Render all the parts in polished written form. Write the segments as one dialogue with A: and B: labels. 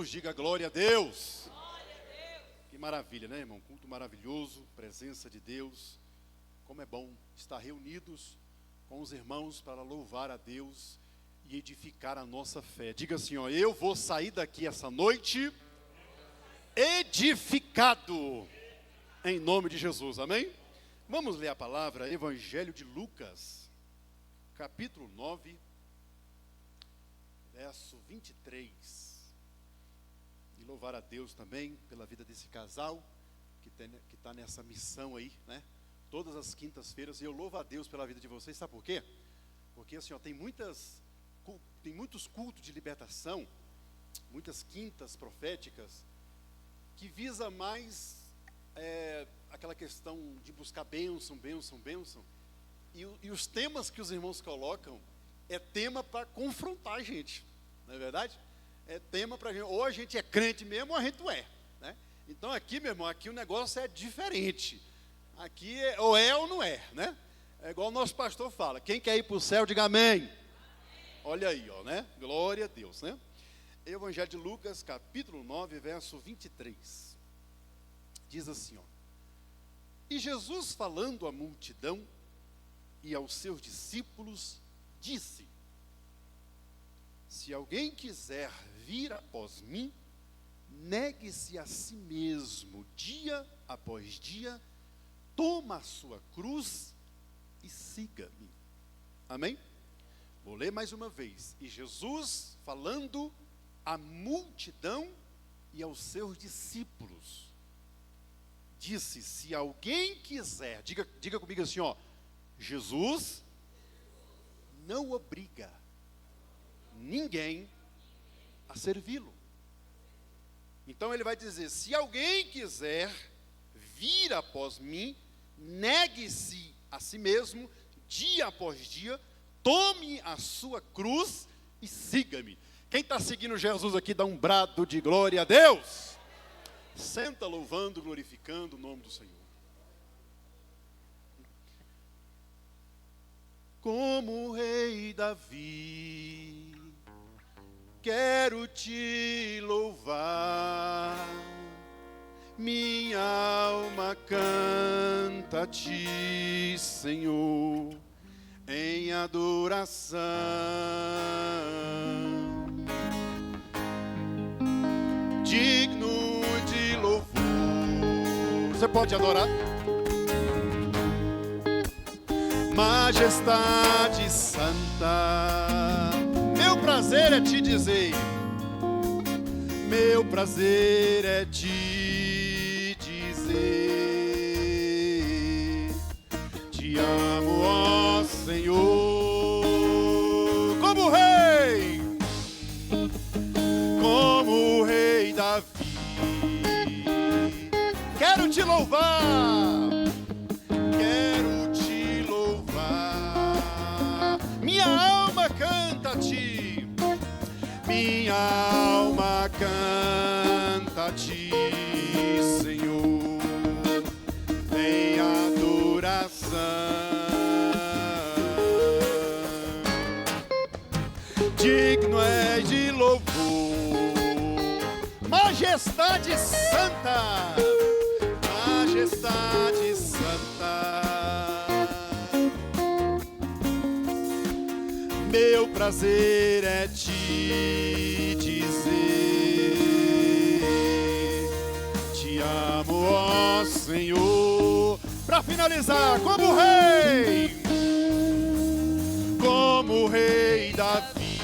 A: Diga glória a Deus. Que maravilha, né, irmão? Culto maravilhoso, presença de Deus. Como é bom estar reunidos com os irmãos para louvar a Deus e edificar a nossa fé. Diga assim, ó, eu vou sair daqui essa noite edificado, em nome de Jesus, amém? Vamos ler a palavra, Evangelho de Lucas, capítulo 9, verso 23. E louvar a Deus também pela vida desse casal que está nessa missão aí, né? Todas as quintas-feiras. E eu louvo a Deus pela vida de vocês, sabe por quê? Porque assim, ó, tem muitos cultos de libertação, muitas quintas proféticas, que visa mais aquela questão de buscar bênção. E os temas que os irmãos colocam é tema para confrontar a gente, não é verdade? É tema para a gente, ou a gente é crente mesmo, ou a gente não é, né? Então aqui, meu irmão, aqui o negócio é diferente. Aqui ou é ou não é, né? É igual o nosso pastor fala, quem quer ir para o céu, diga amém. Olha aí, ó, né? Glória a Deus, né? Evangelho de Lucas, capítulo 9, verso 23. Diz assim, ó. E Jesus, falando à multidão e aos seus discípulos, disse: se alguém quiser vir após mim, negue-se a si mesmo, dia após dia, toma a sua cruz e siga-me. Amém? Vou ler mais uma vez. E Jesus, falando à multidão e aos seus discípulos, disse: se alguém quiser, diga comigo assim, ó, Jesus não obriga ninguém a servi-lo. Então ele vai dizer: se alguém quiser vir após mim, negue-se a si mesmo, dia após dia, tome a sua cruz e siga-me. Quem está seguindo Jesus aqui, dá um brado de glória a Deus. Senta louvando, glorificando o nome do Senhor. Como o rei Davi, quero te louvar, minha alma canta a ti, Senhor, em adoração. Digno de louvor. Você pode adorar? Majestade santa, meu prazer é te dizer, meu prazer é te dizer, te amo, ó Senhor, como o rei Davi, quero te louvar. Minha alma canta a ti, Senhor, em adoração. Digno é de louvor, majestade santa, majestade santa. Meu prazer é te dizer, te amo, ó Senhor. Para finalizar, como o rei Davi,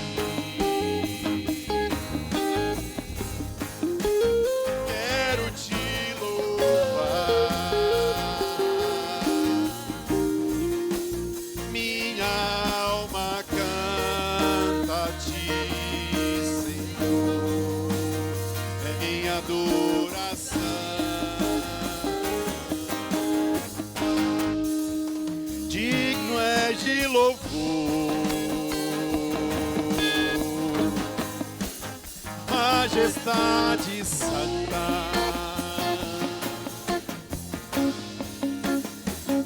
A: quero te louvar, minha alma canta a ti, Senhor, em adoração. Digno és de louvor, majestade santa,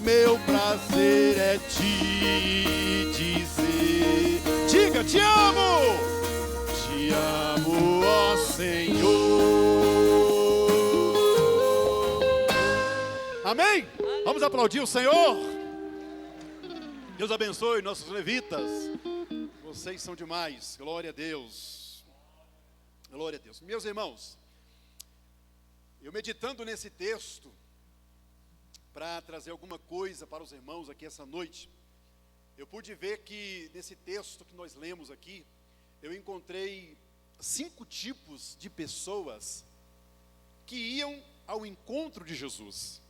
A: meu prazer é te dizer, diga, te amo, ó Senhor. Amém? Vamos aplaudir o Senhor. Deus abençoe nossos levitas. Vocês são demais. Glória a Deus. Glória a Deus. Meus irmãos, eu meditando nesse texto, para trazer alguma coisa para os irmãos aqui essa noite, eu pude ver que nesse texto que nós lemos aqui, eu encontrei 5 tipos de pessoas que iam ao encontro de Jesus.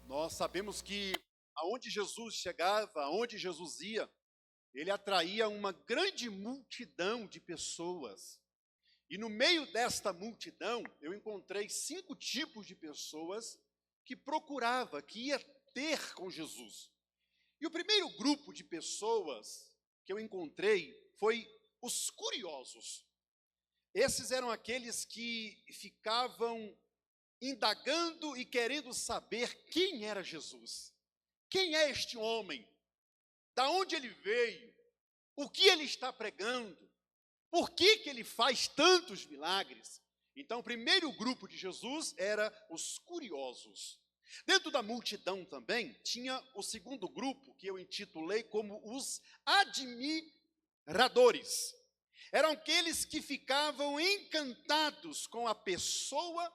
A: Nós sabemos que aonde Jesus chegava, aonde Jesus ia, ele atraía uma grande multidão de pessoas. E no meio desta multidão, eu encontrei 5 tipos de pessoas que procurava, que ia ter com Jesus. E o primeiro grupo de pessoas que eu encontrei foi os curiosos. Esses eram aqueles que ficavam indagando e querendo saber quem era Jesus. Quem é este homem? Da onde ele veio? O que ele está pregando? Por que ele faz tantos milagres? Então, o primeiro grupo de Jesus era os curiosos. Dentro da multidão também tinha o segundo grupo, que eu intitulei como os admiradores. Eram aqueles que ficavam encantados com a pessoa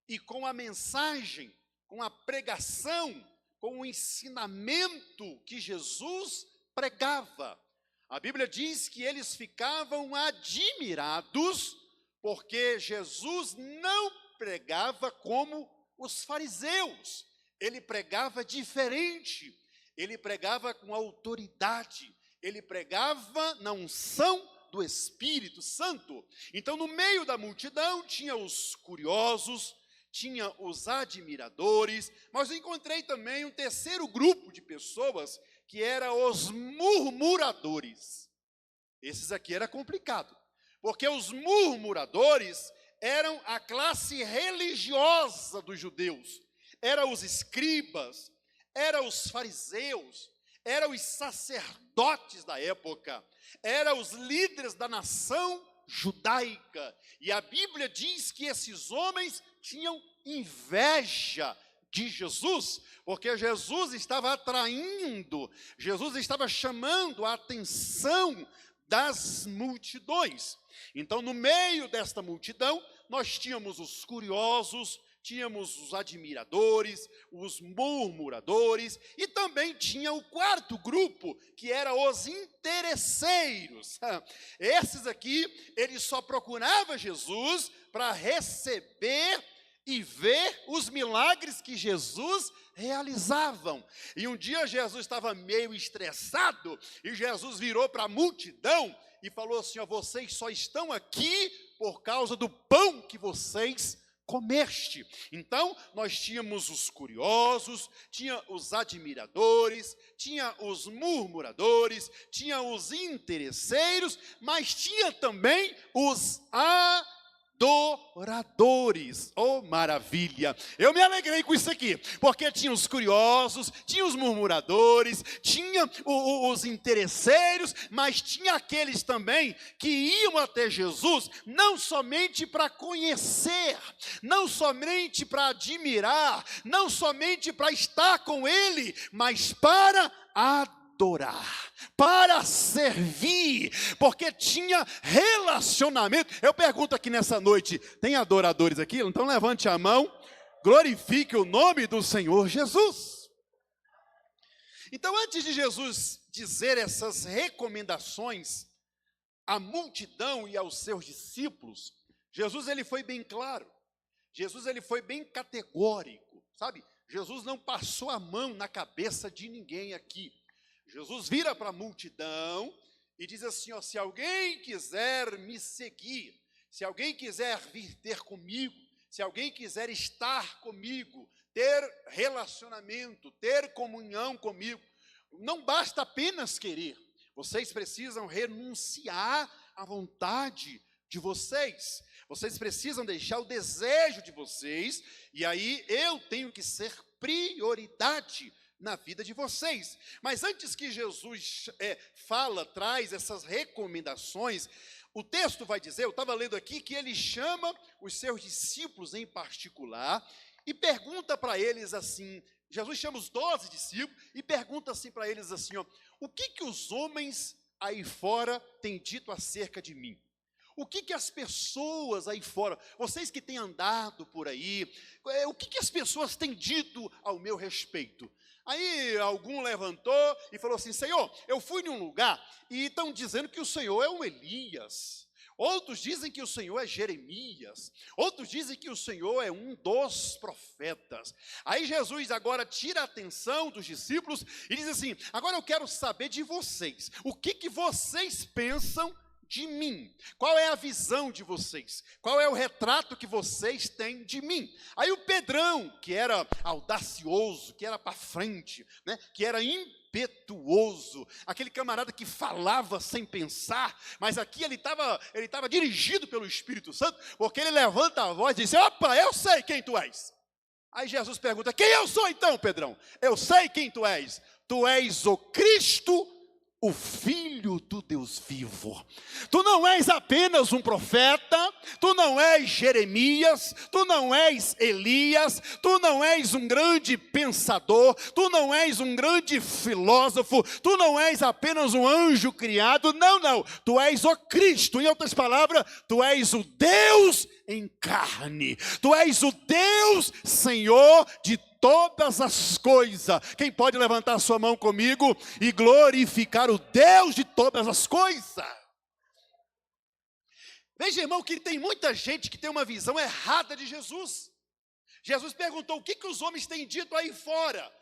A: e com a mensagem, com a pregação, com o ensinamento que Jesus pregava. A Bíblia diz que eles ficavam admirados, porque Jesus não pregava como os fariseus. Ele pregava diferente, ele pregava com autoridade, ele pregava na unção do Espírito Santo. Então, no meio da multidão, tinha os curiosos, tinha os admiradores, mas eu encontrei também um terceiro grupo de pessoas, que eram os murmuradores. Esses aqui era complicado, porque os murmuradores eram a classe religiosa dos judeus, eram os escribas, eram os fariseus, eram os sacerdotes da época, eram os líderes da nação judaica. E a Bíblia diz que esses homens tinham inveja de Jesus, porque Jesus estava atraindo, Jesus estava chamando a atenção das multidões. Então, no meio desta multidão, nós tínhamos os curiosos, tínhamos os admiradores, os murmuradores, e também tinha o quarto grupo, que era os interesseiros. Esses aqui, eles só procuravam Jesus para receber e ver os milagres que Jesus realizavam. E um dia Jesus estava meio estressado, e Jesus virou para a multidão e falou assim: ó, vocês só estão aqui por causa do pão que vocês comeste. Então, nós tínhamos os curiosos, tinha os admiradores, tinha os murmuradores, tinha os interesseiros, mas tinha também os adoradores. Oh, maravilha! Eu me alegrei com isso aqui, porque tinha os curiosos, tinha os murmuradores, tinha os interesseiros, mas tinha aqueles também que iam até Jesus, não somente para conhecer, não somente para admirar, não somente para estar com Ele, mas para adorar, para servir, porque tinha relacionamento. Eu pergunto aqui nessa noite, tem adoradores aqui? Então levante a mão, glorifique o nome do Senhor Jesus. Então, antes de Jesus dizer essas recomendações à multidão e aos seus discípulos, Jesus ele foi bem claro, Jesus ele foi bem categórico, sabe? Jesus não passou a mão na cabeça de ninguém aqui. Jesus vira para a multidão e diz assim, ó, se alguém quiser me seguir, se alguém quiser vir ter comigo, se alguém quiser estar comigo, ter relacionamento, ter comunhão comigo, não basta apenas querer, vocês precisam renunciar à vontade de vocês, vocês precisam deixar o desejo de vocês, e aí eu tenho que ser prioridade na vida de vocês. Mas antes que Jesus traz essas recomendações, o texto vai dizer, eu estava lendo aqui, que ele chama os seus discípulos em particular, e pergunta para eles assim, Jesus chama os 12 discípulos e pergunta assim para eles assim, ó, o que os homens aí fora têm dito acerca de mim? O que as pessoas aí fora, vocês que têm andado por aí, o que as pessoas têm dito ao meu respeito? Aí algum levantou e falou assim, Senhor, eu fui num lugar e estão dizendo que o Senhor é um Elias. Outros dizem que o Senhor é Jeremias. Outros dizem que o Senhor é um dos profetas. Aí Jesus agora tira a atenção dos discípulos e diz assim, agora eu quero saber de vocês. O que vocês pensam de mim? Qual é a visão de vocês? Qual é o retrato que vocês têm de mim? Aí o Pedrão, que era audacioso, que era para frente, né, que era impetuoso, aquele camarada que falava sem pensar, mas aqui ele estava dirigido pelo Espírito Santo, porque ele levanta a voz e diz, opa, eu sei quem tu és. Aí Jesus pergunta, quem eu sou então, Pedrão? Eu sei quem tu és o Cristo, o Filho do Deus vivo. Tu não és apenas um profeta, tu não és Jeremias, tu não és Elias, tu não és um grande pensador, tu não és um grande filósofo, tu não és apenas um anjo criado, não, tu és o Cristo, em outras palavras, tu és o Deus em carne, tu és o Deus Senhor de todas as coisas. Quem pode levantar sua mão comigo e glorificar o Deus de todas as coisas? Veja, irmão, que tem muita gente que tem uma visão errada de Jesus. Jesus perguntou, o que os homens têm dito aí fora?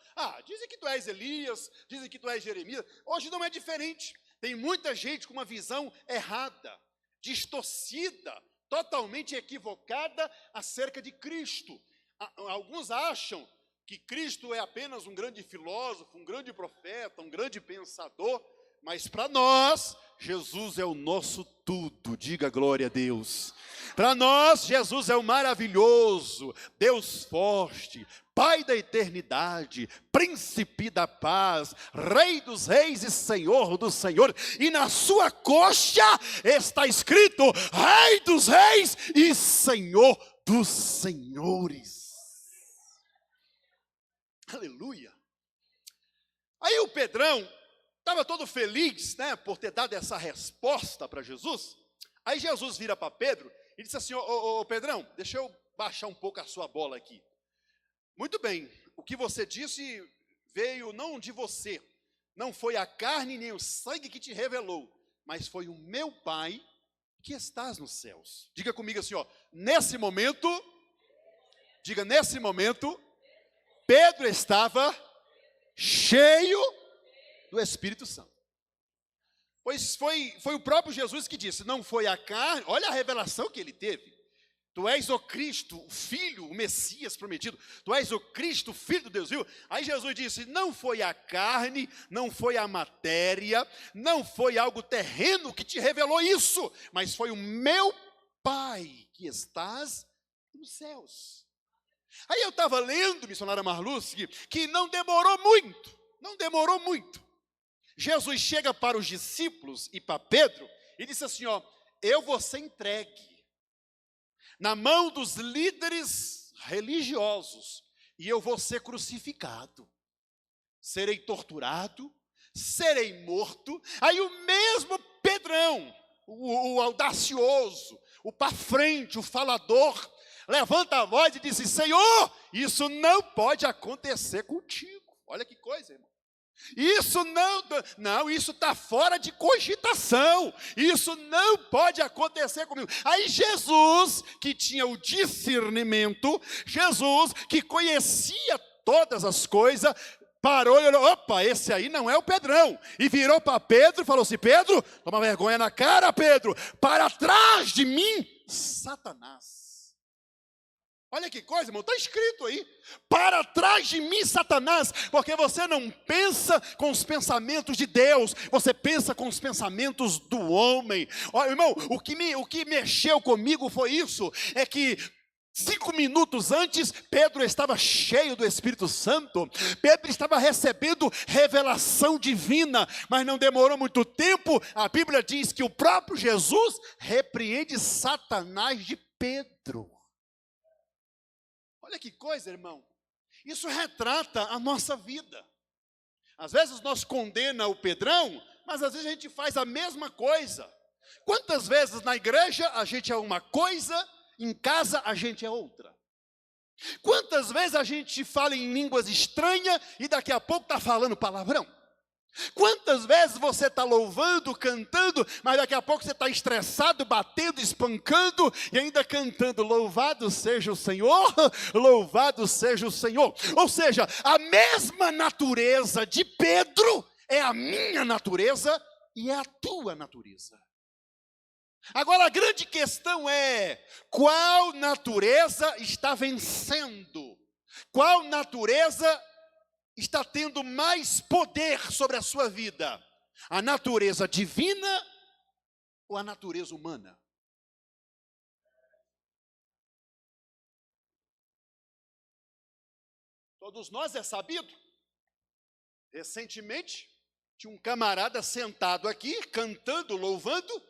A: Dizem que tu és Elias, dizem que tu és Jeremias. Hoje não é diferente. Tem muita gente com uma visão errada, distorcida, totalmente equivocada acerca de Cristo. Alguns acham que Cristo é apenas um grande filósofo, um grande profeta, um grande pensador, mas para nós, Jesus é o nosso tudo, diga glória a Deus. Para nós, Jesus é o maravilhoso, Deus forte, Pai da eternidade, Príncipe da paz, Rei dos reis e Senhor dos senhores, e na sua coxa está escrito, Rei dos reis e Senhor dos senhores. Aleluia. Aí o Pedrão estava todo feliz, né, por ter dado essa resposta para Jesus. Aí Jesus vira para Pedro e disse assim, ô Pedrão, deixa eu baixar um pouco a sua bola aqui. Muito bem, o que você disse veio não de você, não foi a carne nem o sangue que te revelou, mas foi o meu Pai que estás nos céus. Diga comigo assim, nesse momento, Pedro estava cheio do Espírito Santo. Pois foi o próprio Jesus que disse, não foi a carne, olha a revelação que ele teve. Tu és o Cristo, o Filho, o Messias prometido. Tu és o Cristo, o Filho do Deus vivo. Aí Jesus disse, não foi a carne, não foi a matéria, não foi algo terreno que te revelou isso, mas foi o meu Pai que estás nos céus. Aí eu estava lendo, missionária Marluce, que não demorou muito. Jesus chega para os discípulos e para Pedro e disse assim, eu vou ser entregue na mão dos líderes religiosos e eu vou ser crucificado, serei torturado, serei morto. Aí o mesmo Pedrão, o audacioso, o para frente, o falador, levanta a voz e diz, Senhor, isso não pode acontecer contigo. Olha que coisa, irmão. Isso isso está fora de cogitação. Isso não pode acontecer comigo. Aí Jesus, que tinha o discernimento, Jesus, que conhecia todas as coisas, parou e olhou, opa, esse aí não é o Pedrão. E virou para Pedro e falou assim, Pedro, toma vergonha na cara, Pedro, para trás de mim, Satanás. Olha que coisa, irmão, está escrito aí, para trás de mim, Satanás, porque você não pensa com os pensamentos de Deus, você pensa com os pensamentos do homem. Olha, irmão, o que mexeu comigo foi isso, é que 5 minutos antes, Pedro estava cheio do Espírito Santo, Pedro estava recebendo revelação divina, mas não demorou muito tempo, a Bíblia diz que o próprio Jesus repreende Satanás de Pedro. Olha que coisa, irmão. Isso retrata a nossa vida. Às vezes nós condena o Pedrão, mas às vezes a gente faz a mesma coisa. Quantas vezes na igreja a gente é uma coisa, em casa a gente é outra? Quantas vezes a gente fala em línguas estranhas e daqui a pouco está falando palavrão? Quantas vezes você está louvando, cantando, mas daqui a pouco você está estressado, batendo, espancando e ainda cantando, louvado seja o Senhor, louvado seja o Senhor. Ou seja, a mesma natureza de Pedro é a minha natureza e é a tua natureza. Agora a grande questão é, qual natureza está vencendo? Qual natureza está tendo mais poder sobre a sua vida? A natureza divina ou a natureza humana? Todos nós é sabido. Recentemente, tinha um camarada sentado aqui, cantando, louvando,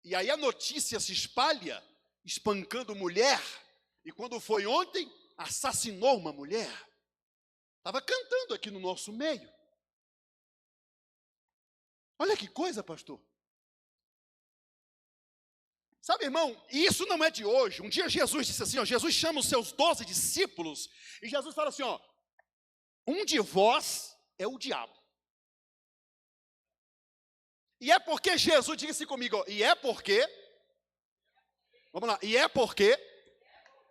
A: e aí a notícia se espalha, espancando mulher, e quando foi ontem, assassinou uma mulher. Estava cantando aqui no nosso meio. Olha que coisa, pastor. Sabe, irmão, e isso não é de hoje. Um dia Jesus disse assim, ó, Jesus chama os seus 12 discípulos, e Jesus fala assim, ó, um de vós é o diabo. E é porque Jesus, diga assim comigo, ó, e é porque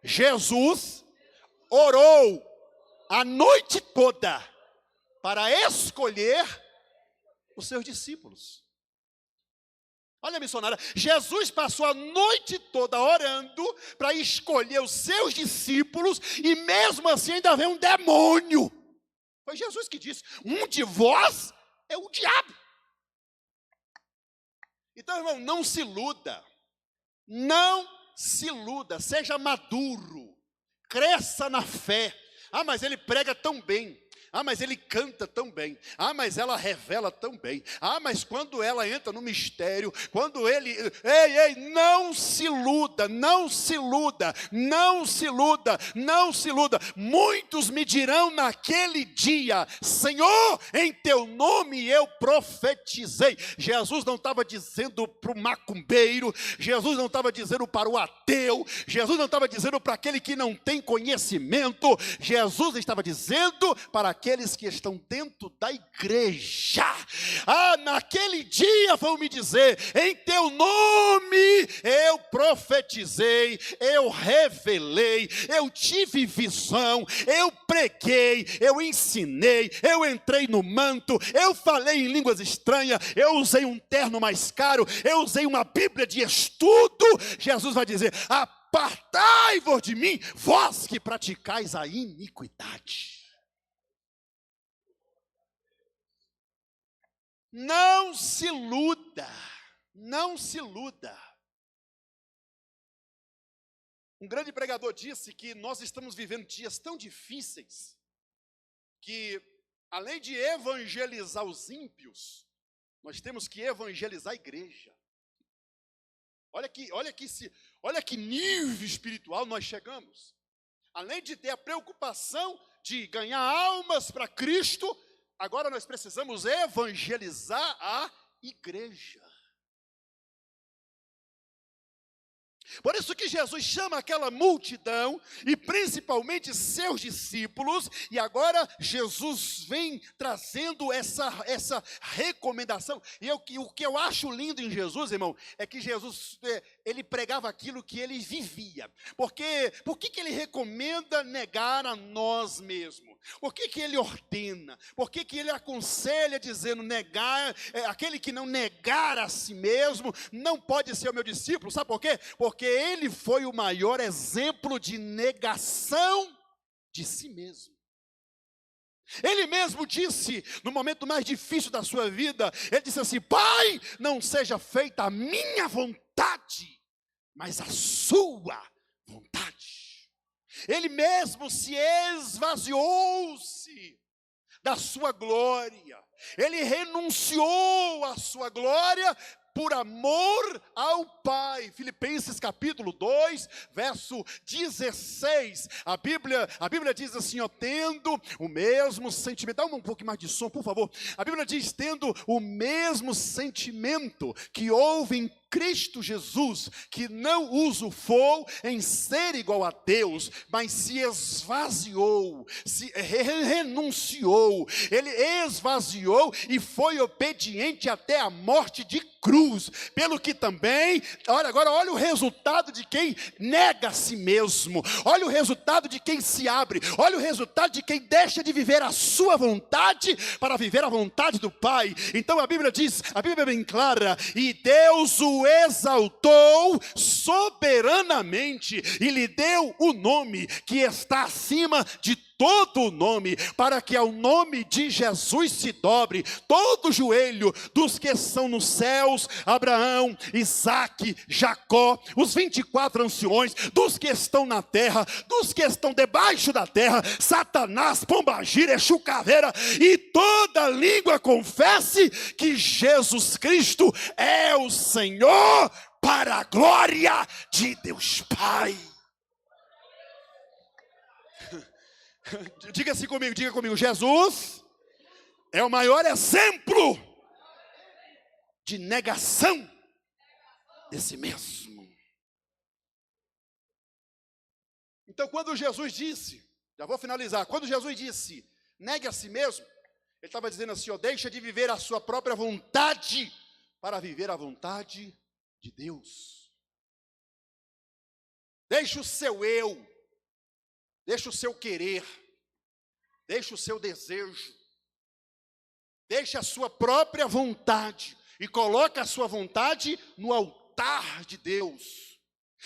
A: Jesus orou a noite toda para escolher os seus discípulos. Olha, missionária, Jesus passou a noite toda orando para escolher os seus discípulos e mesmo assim ainda veio um demônio. Foi Jesus que disse, um de vós é o diabo. Então, irmão, não se iluda, seja maduro, cresça na fé. Ah, mas ele prega tão bem. Ah, mas ele canta tão bem. Ah, mas ela revela tão bem. Ah, mas quando ela entra no mistério, quando ele... Ei, não se iluda, não se iluda, não se iluda, não se iluda. Muitos me dirão naquele dia, Senhor, em teu nome eu profetizei. Jesus não estava dizendo para o macumbeiro, Jesus não estava dizendo para o ateu, Jesus não estava dizendo para aquele que não tem conhecimento, Jesus estava dizendo para aqueles que estão dentro da igreja. Ah, naquele dia vão me dizer, em teu nome eu profetizei, eu revelei, eu tive visão, eu preguei, eu ensinei, eu entrei no manto, eu falei em línguas estranhas, eu usei um terno mais caro, eu usei uma Bíblia de estudo. Jesus vai dizer, apartai-vos de mim, vós que praticais a iniquidade. Não se iluda, não se iluda. Um grande pregador disse que nós estamos vivendo dias tão difíceis, que além de evangelizar os ímpios, nós temos que evangelizar a igreja. Olha que nível espiritual nós chegamos. Além de ter a preocupação de ganhar almas para Cristo, agora nós precisamos evangelizar a igreja. Por isso que Jesus chama aquela multidão, e principalmente seus discípulos, e agora Jesus vem trazendo essa recomendação. E o que eu acho lindo em Jesus, irmão, é que Jesus, ele pregava aquilo que ele vivia. Por que ele recomenda negar a nós mesmos? Por que ele ordena? Por que ele aconselha dizendo negar, aquele que não negar a si mesmo, não pode ser o meu discípulo? Sabe por quê? Porque ele foi o maior exemplo de negação de si mesmo. Ele mesmo disse, no momento mais difícil da sua vida, ele disse assim, Pai, não seja feita a minha vontade, mas a sua vontade. Ele mesmo se esvaziou-se da sua glória. Ele renunciou à sua glória por amor ao Pai. Filipenses capítulo 2, verso 16. A Bíblia diz assim, ó, tendo o mesmo sentimento. Dá um pouquinho mais de som, por favor. A Bíblia diz, tendo o mesmo sentimento que houve em Cristo Jesus, que não usufruiu em ser igual a Deus, mas se esvaziou, se renunciou, ele esvaziou e foi obediente até a morte de cruz, pelo que também, olha o resultado de quem nega a si mesmo, olha o resultado de quem se abre, olha o resultado de quem deixa de viver a sua vontade para viver a vontade do Pai. Então a Bíblia diz, a Bíblia é bem clara, e Deus o exaltou soberanamente e lhe deu o nome que está acima de todo o nome, para que ao nome de Jesus se dobre todo o joelho dos que estão nos céus, Abraão, Isaque, Jacó, os 24 anciões, dos que estão na terra, dos que estão debaixo da terra, Satanás, Pombagira, Exu Caveira, e toda língua confesse que Jesus Cristo é o Senhor, para a glória de Deus Pai. Diga comigo, Jesus é o maior exemplo de negação de si mesmo. Então, quando Jesus disse, já vou finalizar, quando Jesus disse, negue a si mesmo, ele estava dizendo assim, ó, deixa de viver a sua própria vontade para viver a vontade de Deus. Deixa o seu eu, deixa o seu querer, deixa o seu desejo, deixa a sua própria vontade e coloca a sua vontade no altar de Deus.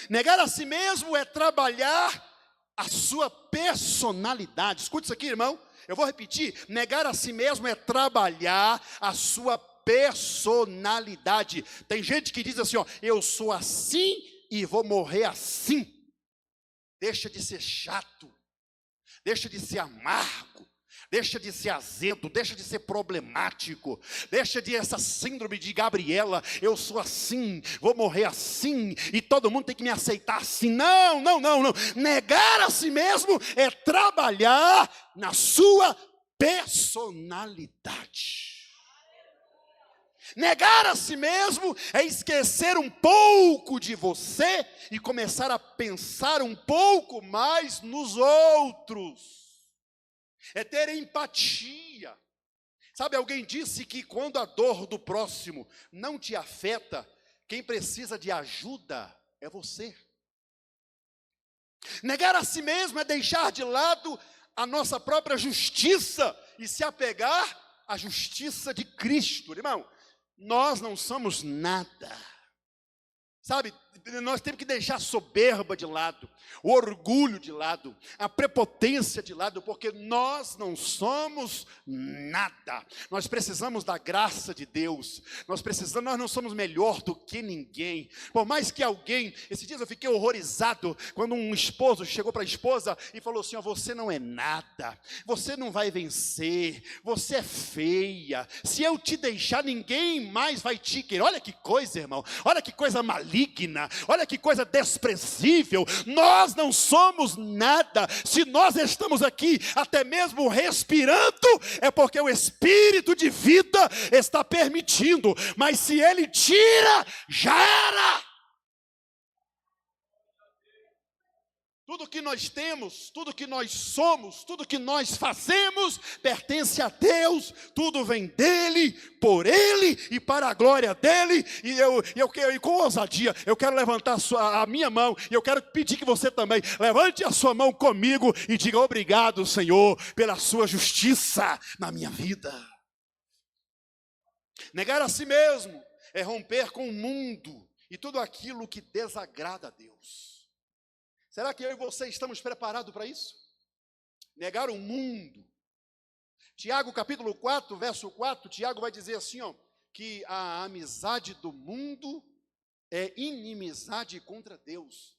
A: Negar a si mesmo é trabalhar a sua personalidade. Escute isso aqui, irmão. Eu vou repetir. Negar a si mesmo é trabalhar a sua personalidade. Tem gente que diz assim, ó, eu sou assim e vou morrer assim. Deixa de ser chato. Deixa de ser amargo. Deixa de ser azedo, deixa de ser problemático, deixa de essa síndrome de Gabriela, eu sou assim, vou morrer assim, e todo mundo tem que me aceitar assim. Não. Negar a si mesmo é trabalhar na sua personalidade. Negar a si mesmo é esquecer um pouco de você e começar a pensar um pouco mais nos outros. É ter empatia. Sabe, alguém disse que quando a dor do próximo não te afeta, quem precisa de ajuda é você. Negar a si mesmo é deixar de lado a nossa própria justiça e se apegar à justiça de Cristo. Irmão, nós não somos nada. Sabe, nós temos que deixar a soberba de lado, o orgulho de lado, a prepotência de lado, porque nós não somos nada. Nós precisamos da graça de Deus. Nós não somos melhor do que ninguém. Por mais que alguém, esses dias eu fiquei horrorizado quando um esposo chegou para a esposa e falou assim, ó, você não é nada, você não vai vencer, você é feia. Se eu te deixar, ninguém mais vai te querer. Olha que coisa, irmão. Olha que coisa maligna. Olha que coisa desprezível. Nós não somos nada. Se nós estamos aqui até mesmo respirando, é porque o Espírito de vida está permitindo. Mas se Ele tira, já era. Tudo que nós temos, tudo que nós somos, tudo que nós fazemos, pertence a Deus, tudo vem dEle, por Ele e para a glória dEle. E com ousadia, eu quero levantar a minha mão, e eu quero pedir que você também levante a sua mão comigo e diga obrigado, Senhor, pela sua justiça na minha vida. Negar a si mesmo é romper com o mundo e tudo aquilo que desagrada a Deus. Será que eu e você estamos preparados para isso? Negar o mundo. Tiago capítulo 4, verso 4, Tiago vai dizer assim, ó, que a amizade do mundo é inimizade contra Deus.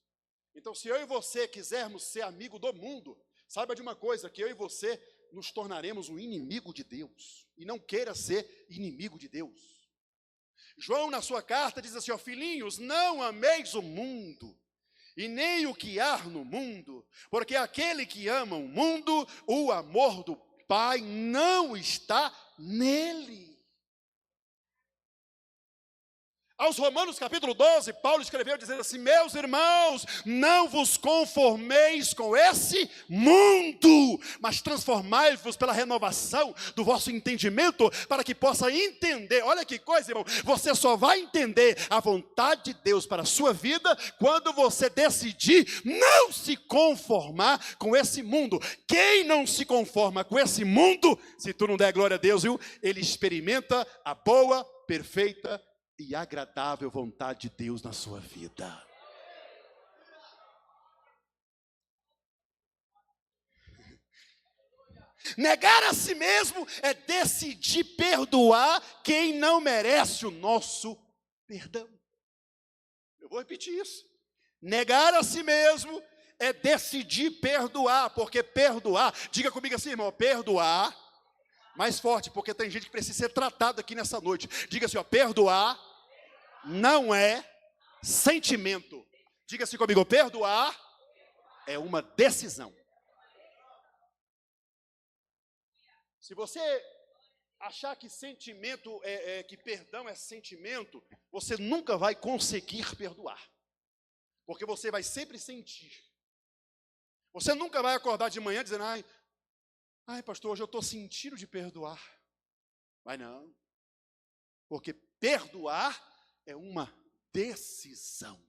A: Então, se eu e você quisermos ser amigo do mundo, saiba de uma coisa, que eu e você nos tornaremos um inimigo de Deus. E não queira ser inimigo de Deus. João, na sua carta, diz assim, ó, filhinhos, não ameis o mundo, e nem o que há no mundo, porque aquele que ama o mundo, o amor do Pai não está nele. Aos Romanos capítulo 12, Paulo escreveu dizendo assim, meus irmãos, não vos conformeis com esse mundo, mas transformai-vos pela renovação do vosso entendimento, para que possa entender, olha que coisa, irmão, você só vai entender a vontade de Deus para a sua vida, quando você decidir não se conformar com esse mundo. Quem não se conforma com esse mundo, se tu não der glória a Deus, viu? Ele experimenta a boa, perfeita e agradável vontade de Deus na sua vida. Negar a si mesmo é decidir perdoar quem não merece o nosso perdão. Eu vou repetir isso. Negar a si mesmo é decidir perdoar, porque perdoar, diga comigo assim, irmão, perdoar, mais forte, porque tem gente que precisa ser tratado aqui nessa noite. Diga assim, ó, perdoar não é sentimento. Diga assim comigo, perdoar é uma decisão. Se você achar que sentimento que perdão é sentimento, você nunca vai conseguir perdoar. Porque você vai sempre sentir. Você nunca vai acordar de manhã dizendo, ai pastor, hoje eu estou sentindo de perdoar. Vai não. Porque perdoar é uma decisão.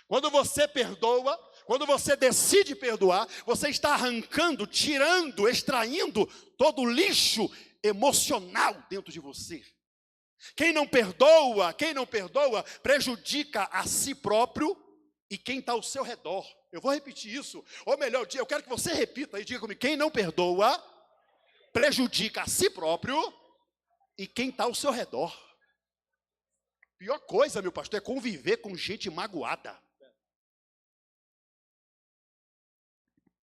A: Quando você perdoa, quando você decide perdoar, você está arrancando, tirando, extraindo todo o lixo emocional dentro de você. Quem não perdoa, prejudica a si próprio e quem está ao seu redor. Eu vou repetir isso, ou melhor, eu quero que você repita e diga comigo, quem não perdoa, prejudica a si próprio e quem está ao seu redor. Pior coisa, meu pastor, é conviver com gente magoada.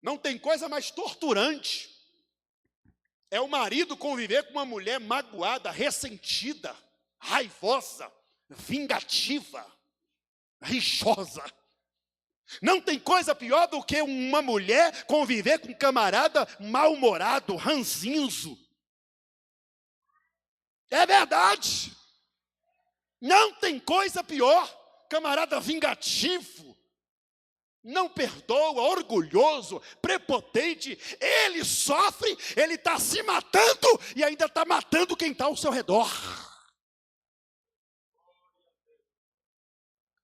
A: Não tem coisa mais torturante. É o marido conviver com uma mulher magoada, ressentida, raivosa, vingativa, rixosa. Não tem coisa pior do que uma mulher conviver com um camarada mal-humorado, ranzinzo. É verdade. Não tem coisa pior, camarada vingativo, não perdoa, orgulhoso, prepotente, ele sofre, ele está se matando e ainda está matando quem está ao seu redor.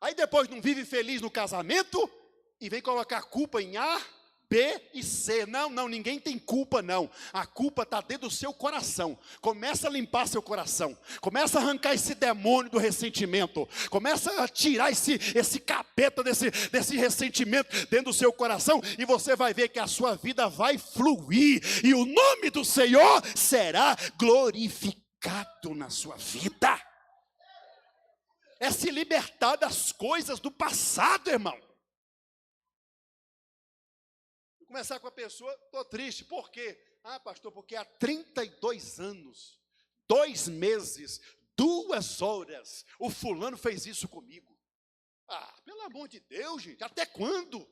A: Aí depois não vive feliz no casamento e vem colocar culpa em A, B e C. Não, ninguém tem culpa não. A culpa está dentro do seu coração. Começa a limpar seu coração. Começa a arrancar esse demônio do ressentimento. Começa a tirar esse capeta desse ressentimento dentro do seu coração. E você vai ver que a sua vida vai fluir. E o nome do Senhor será glorificado na sua vida. É se libertar das coisas do passado, irmão. Começar com a pessoa, estou triste, por quê? Pastor, porque há 32 anos, 2 meses, 2 horas, o fulano fez isso comigo. Pelo amor de Deus, gente, até quando? O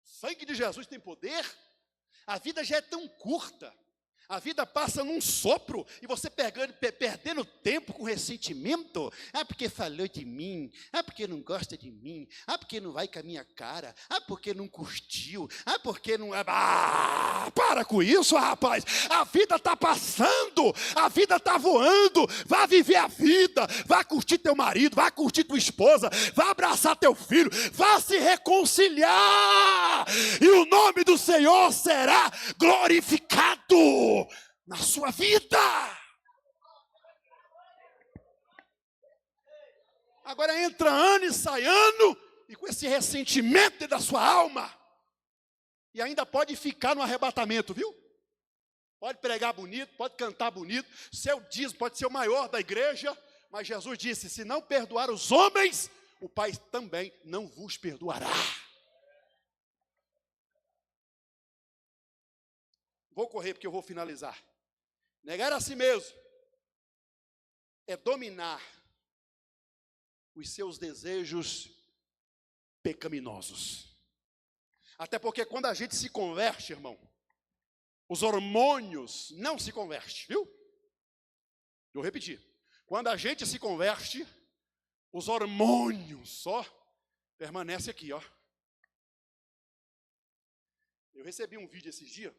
A: sangue de Jesus tem poder? A vida já é tão curta. A vida passa num sopro e você perdendo tempo com ressentimento. Porque falou de mim. Porque não gosta de mim. Porque não vai com a minha cara. Porque não curtiu. Porque não... para com isso, rapaz. A vida está passando. A vida está voando. Vá viver a vida. Vá curtir teu marido. Vá curtir tua esposa. Vá abraçar teu filho. Vá se reconciliar. E o nome do Senhor será glorificado na sua vida. Agora entra ano e sai ano, e com esse ressentimento dentro da sua alma, e ainda pode ficar no arrebatamento, viu? Pode pregar bonito, pode cantar bonito, seu dízimo pode ser o maior da igreja, mas Jesus disse, se não perdoar os homens, o Pai também não vos perdoará. Vou correr porque eu vou finalizar. Negar a si mesmo é dominar os seus desejos pecaminosos. Até porque quando a gente se converte, irmão, os hormônios não se convertem, viu? Vou repetir. Quando a gente se converte, os hormônios só permanecem aqui, ó. Eu recebi um vídeo esses dias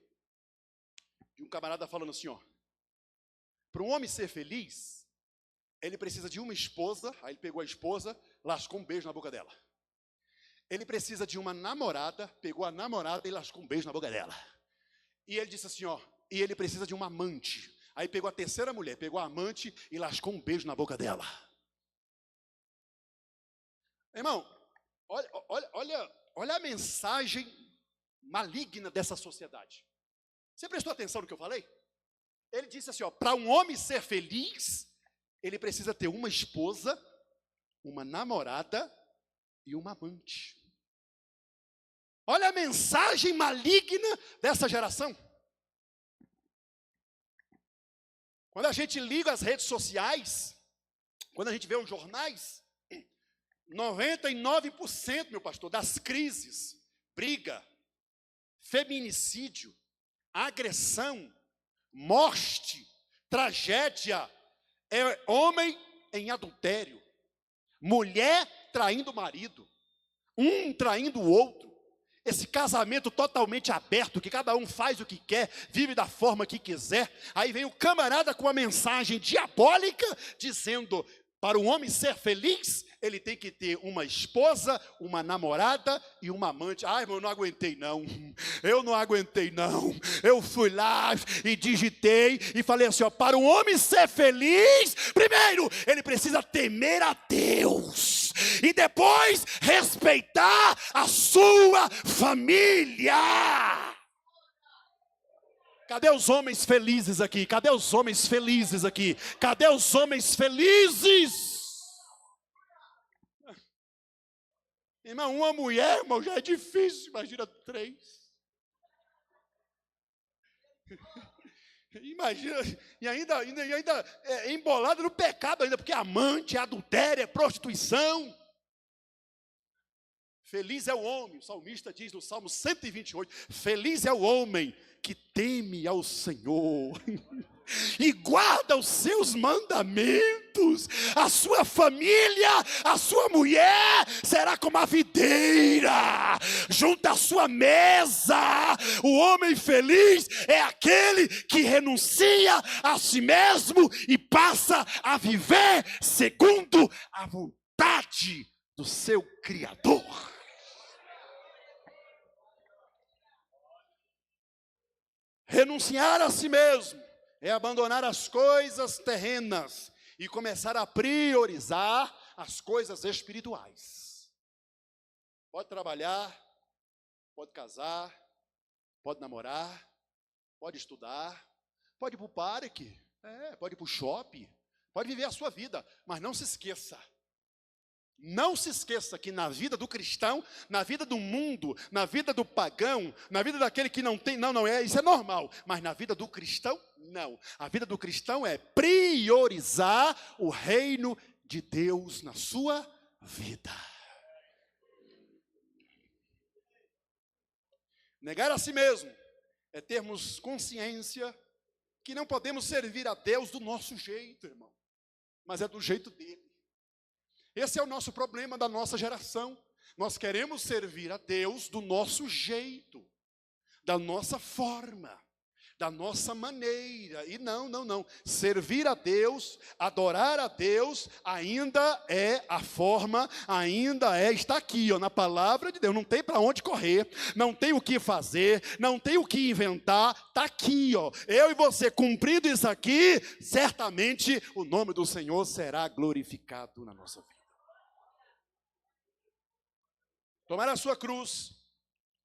A: de um camarada falando assim, ó. Para um homem ser feliz, ele precisa de uma esposa. Aí ele pegou a esposa, lascou um beijo na boca dela. Ele precisa de uma namorada, pegou a namorada e lascou um beijo na boca dela. E ele disse assim, ó, e ele precisa de uma amante. Aí pegou a terceira mulher, pegou a amante e lascou um beijo na boca dela. Irmão, olha a mensagem maligna dessa sociedade. Você prestou atenção no que eu falei? Ele disse assim, ó, para um homem ser feliz, ele precisa ter uma esposa, uma namorada e uma amante. Olha a mensagem maligna dessa geração. Quando a gente liga as redes sociais, quando a gente vê os jornais, 99%, meu pastor, das crises, briga, feminicídio, agressão, morte, tragédia, é homem em adultério, mulher traindo o marido, um traindo o outro, esse casamento totalmente aberto, que cada um faz o que quer, vive da forma que quiser. Aí vem o camarada com uma mensagem diabólica, dizendo, para um homem ser feliz, ele tem que ter uma esposa, uma namorada e uma amante. Ai, irmão, eu não aguentei não, eu fui lá e digitei e falei assim, ó, para um homem ser feliz, primeiro, ele precisa temer a Deus, e depois respeitar a sua família. Cadê os homens felizes aqui? Cadê os homens felizes aqui? Cadê os homens felizes? Irmão, uma mulher, irmão, já é difícil, imagina 3. Imagina, e ainda é embolado no pecado ainda, porque é amante, é adultério, é prostituição. Feliz é o homem, o salmista diz no Salmo 128, feliz é o homem que teme ao Senhor e guarda os seus mandamentos. A sua família, a sua mulher será como a videira junto à sua mesa. O homem feliz é aquele que renuncia a si mesmo e passa a viver segundo a vontade do seu Criador. Renunciar a si mesmo é abandonar as coisas terrenas e começar a priorizar as coisas espirituais. Pode trabalhar, pode casar, pode namorar, pode estudar, pode ir para o parque, pode ir para o shopping, pode viver a sua vida, mas não se esqueça. Não se esqueça que na vida do cristão, na vida do mundo, na vida do pagão, na vida daquele que não tem, isso é normal, mas na vida do cristão, não. A vida do cristão é priorizar o reino de Deus na sua vida. Negar a si mesmo é termos consciência que não podemos servir a Deus do nosso jeito, irmão, mas é do jeito dele. Esse é o nosso problema da nossa geração. Nós queremos servir a Deus do nosso jeito, da nossa forma, da nossa maneira. E não. Servir a Deus, adorar a Deus, ainda é a forma, está aqui, ó, na palavra de Deus. Não tem para onde correr, não tem o que fazer, não tem o que inventar. Está aqui, ó. Eu e você, cumprido isso aqui, certamente o nome do Senhor será glorificado na nossa vida. Tomar a sua cruz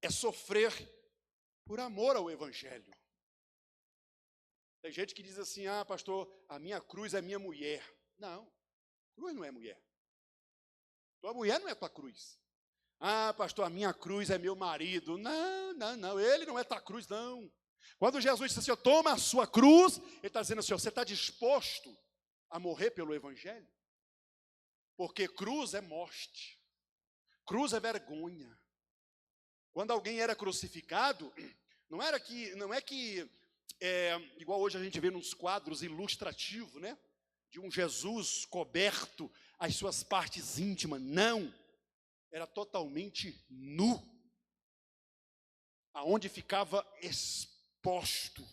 A: é sofrer por amor ao Evangelho. Tem gente que diz assim, pastor, a minha cruz é minha mulher. Não, cruz não é mulher. Tua mulher não é tua cruz. Pastor, a minha cruz é meu marido. Não, ele não é tua cruz, não. Quando Jesus disse assim, toma a sua cruz, ele está dizendo assim, você está disposto a morrer pelo evangelho? Porque cruz é morte, cruz é vergonha. Quando alguém era crucificado, não é que igual hoje a gente vê nos quadros ilustrativos, né? De um Jesus coberto as suas partes íntimas. Não, era totalmente nu, aonde ficava exposto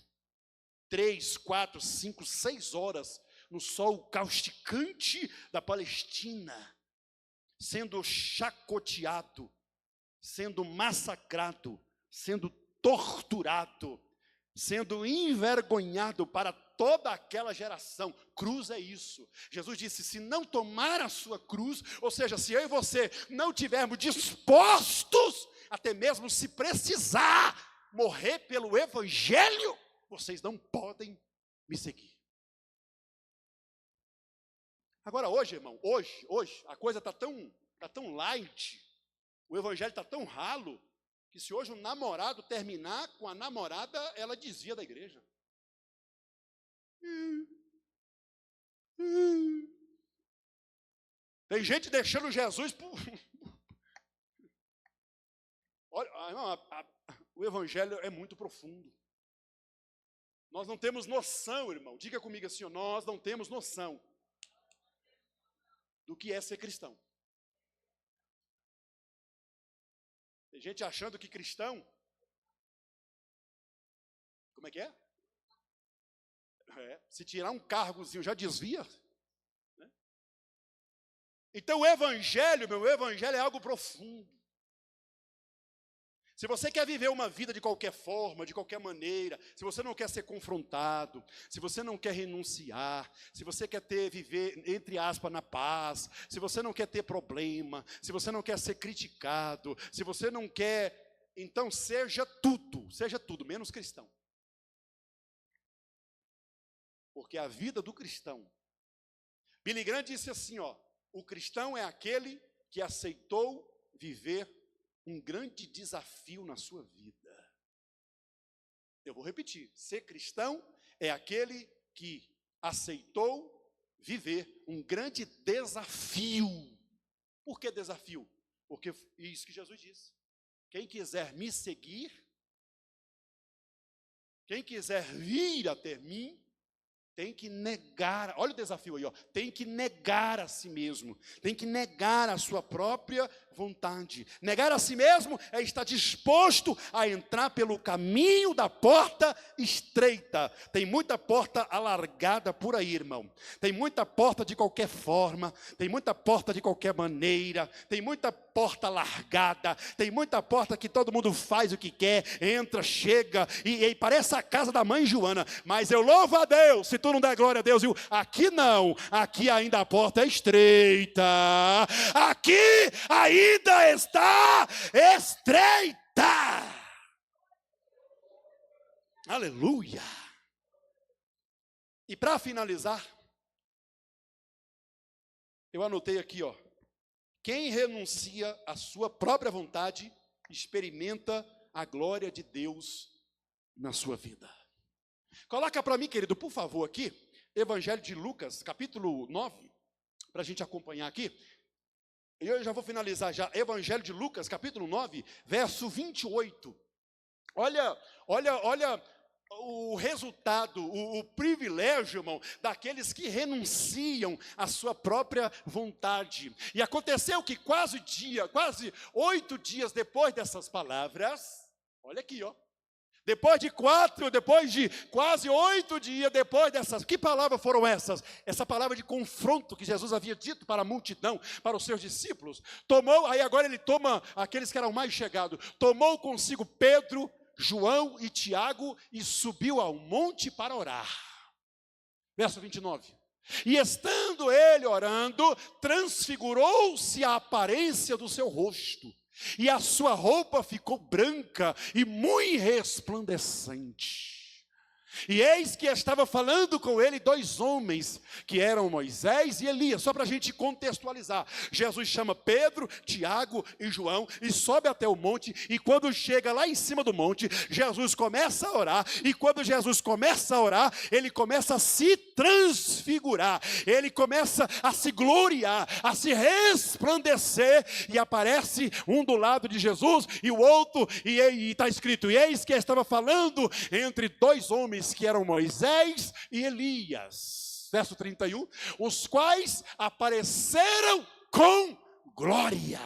A: 3, 4, 5, 6 horas no sol causticante da Palestina, sendo chacoteado, sendo massacrado, sendo torturado, sendo envergonhado para toda aquela geração. Cruz é isso. Jesus disse, se não tomar a sua cruz, ou seja, se eu e você não tivermos dispostos, até mesmo se precisar morrer pelo evangelho, vocês não podem me seguir. Agora hoje, irmão, hoje, a coisa está tão light, o evangelho está tão ralo, que se hoje um namorado terminar com a namorada, ela desvia da igreja. Tem gente deixando Jesus por... Olha, irmão, o evangelho é muito profundo. Nós não temos noção, irmão. Diga comigo assim, nós não temos noção do que é ser cristão. Tem gente achando que cristão... Como é que é? Se tirar um cargozinho já desvia. Né? Então o evangelho, meu evangelho é algo profundo. Se você quer viver uma vida de qualquer forma, de qualquer maneira, se você não quer ser confrontado, se você não quer renunciar, se você quer viver, entre aspas, na paz, se você não quer ter problema, se você não quer ser criticado, se você não quer, então seja tudo, menos cristão. Porque a vida do cristão, Billy Graham disse assim, o cristão é aquele que aceitou viver um grande desafio na sua vida. Eu vou repetir, ser cristão é aquele que aceitou viver um grande desafio. Por que desafio? Porque é isso que Jesus disse. Quem quiser me seguir, quem quiser vir até mim, tem que negar, olha o desafio aí, tem que negar a si mesmo, tem que negar a sua própria vontade. Negar a si mesmo é estar disposto a entrar pelo caminho da porta estreita. Tem muita porta alargada por aí, irmão. Tem muita porta de qualquer forma, tem muita porta de qualquer maneira, tem muita porta largada, tem muita porta que todo mundo faz o que quer, entra, chega, e parece a casa da mãe Joana. Mas eu louvo a Deus, se tu não der glória a Deus, viu? Aqui não, aqui ainda a porta é estreita, aqui ainda está estreita. Aleluia. E para finalizar, eu anotei aqui, quem renuncia à sua própria vontade, experimenta a glória de Deus na sua vida. Coloca para mim, querido, por favor, aqui, Evangelho de Lucas, capítulo 9, para a gente acompanhar aqui. Eu já vou finalizar já. Evangelho de Lucas, capítulo 9, verso 28. Olha o resultado, o privilégio, irmão, daqueles que renunciam à sua própria vontade. E aconteceu que quase 8 dias depois dessas palavras, olha aqui, depois de quase 8 dias depois dessas, que palavras foram essas? Essa palavra de confronto que Jesus havia dito para a multidão, para os seus discípulos. Agora ele toma aqueles que eram mais chegados, tomou consigo Pedro, João e Tiago e subiu ao monte para orar. Verso 29. E estando ele orando, transfigurou-se a aparência do seu rosto, e a sua roupa ficou branca e muito resplandecente. E eis que estava falando com ele 2 homens, que eram Moisés e Elias, só para a gente contextualizar. Jesus chama Pedro, Tiago e João e sobe até o monte, e quando chega lá em cima do monte, Jesus começa a orar, e quando Jesus começa a orar, ele começa a se transfigurar, ele começa a se gloriar, a se resplandecer, e aparece um do lado de Jesus e o outro, e está escrito, e eis que estava falando entre 2 homens, que eram Moisés e Elias, verso 31, os quais apareceram com glória,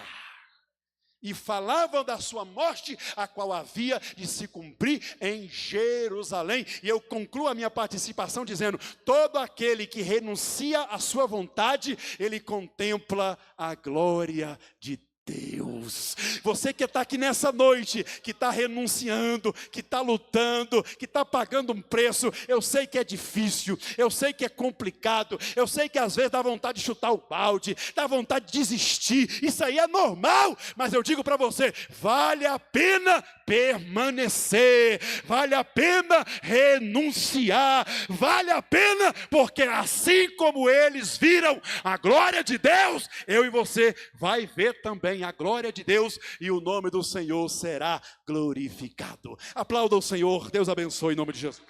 A: e falavam da sua morte, a qual havia de se cumprir em Jerusalém. E eu concluo a minha participação dizendo, todo aquele que renuncia à sua vontade, ele contempla a glória de Deus. Você que está aqui nessa noite, que está renunciando, que está lutando, que está pagando um preço, eu sei que é difícil, eu sei que é complicado, eu sei que às vezes dá vontade de chutar o balde, dá vontade de desistir, isso aí é normal, mas eu digo para você, vale a pena permanecer, vale a pena renunciar, vale a pena, porque assim como eles viram a glória de Deus, eu e você vai ver também a glória de Deus, e o nome do Senhor será glorificado. Aplauda o Senhor, Deus abençoe em nome de Jesus.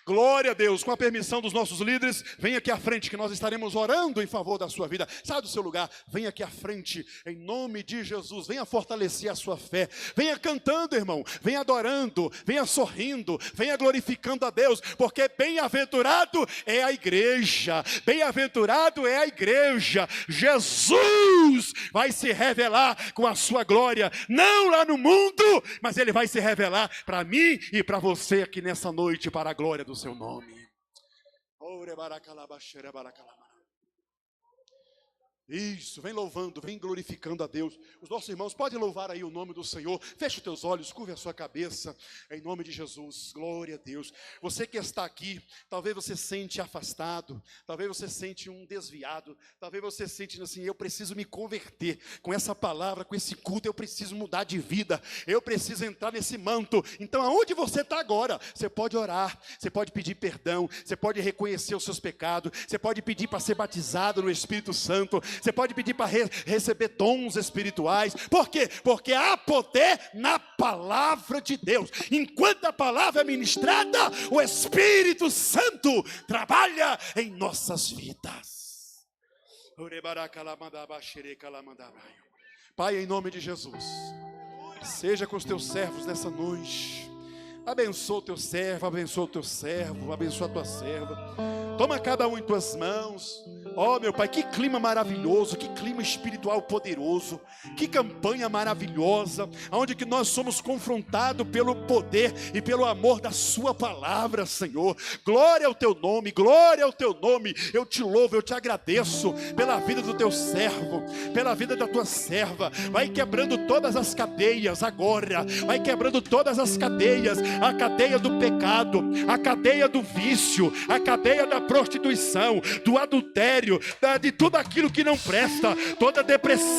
A: Glória a Deus, com a permissão dos nossos líderes, venha aqui à frente que nós estaremos orando em favor da sua vida. Sai do seu lugar, venha aqui à frente, em nome de Jesus, venha fortalecer a sua fé, venha cantando, irmão, venha adorando, venha sorrindo, venha glorificando a Deus, porque bem-aventurado é a igreja, bem-aventurado é a igreja. Jesus vai se revelar com a sua glória, não lá no mundo, mas Ele vai se revelar para mim e para você aqui nessa noite, para a glória do seu nome. Isso, vem louvando, vem glorificando a Deus. Os nossos irmãos podem louvar aí o nome do Senhor. Feche os teus olhos, curva a sua cabeça, em nome de Jesus. Glória a Deus. Você que está aqui, talvez você sente afastado, talvez você sente um desviado, talvez você sente assim, eu preciso me converter. Com essa palavra, com esse culto, eu preciso mudar de vida, eu preciso entrar nesse manto. Então aonde você está agora? Você pode orar, você pode pedir perdão, você pode reconhecer os seus pecados, você pode pedir para ser batizado no Espírito Santo, você pode pedir para receber dons espirituais. Por quê? Porque há poder na palavra de Deus. Enquanto a palavra é ministrada, o Espírito Santo trabalha em nossas vidas. Pai, em nome de Jesus, seja com os teus servos nessa noite. Abençoa o teu servo, abençoa o teu servo, abençoa a tua serva. Toma cada um em tuas mãos. Ó, meu Pai, que clima maravilhoso, que clima espiritual poderoso, que campanha maravilhosa, onde que nós somos confrontados pelo poder e pelo amor da sua palavra, Senhor. Glória ao teu nome, glória ao teu nome. Eu te louvo, eu te agradeço pela vida do teu servo, pela vida da tua serva. Vai quebrando todas as cadeias agora, vai quebrando todas as cadeias, a cadeia do pecado, a cadeia do vício, a cadeia da prostituição, do adultério, de tudo aquilo que não presta, toda depressão.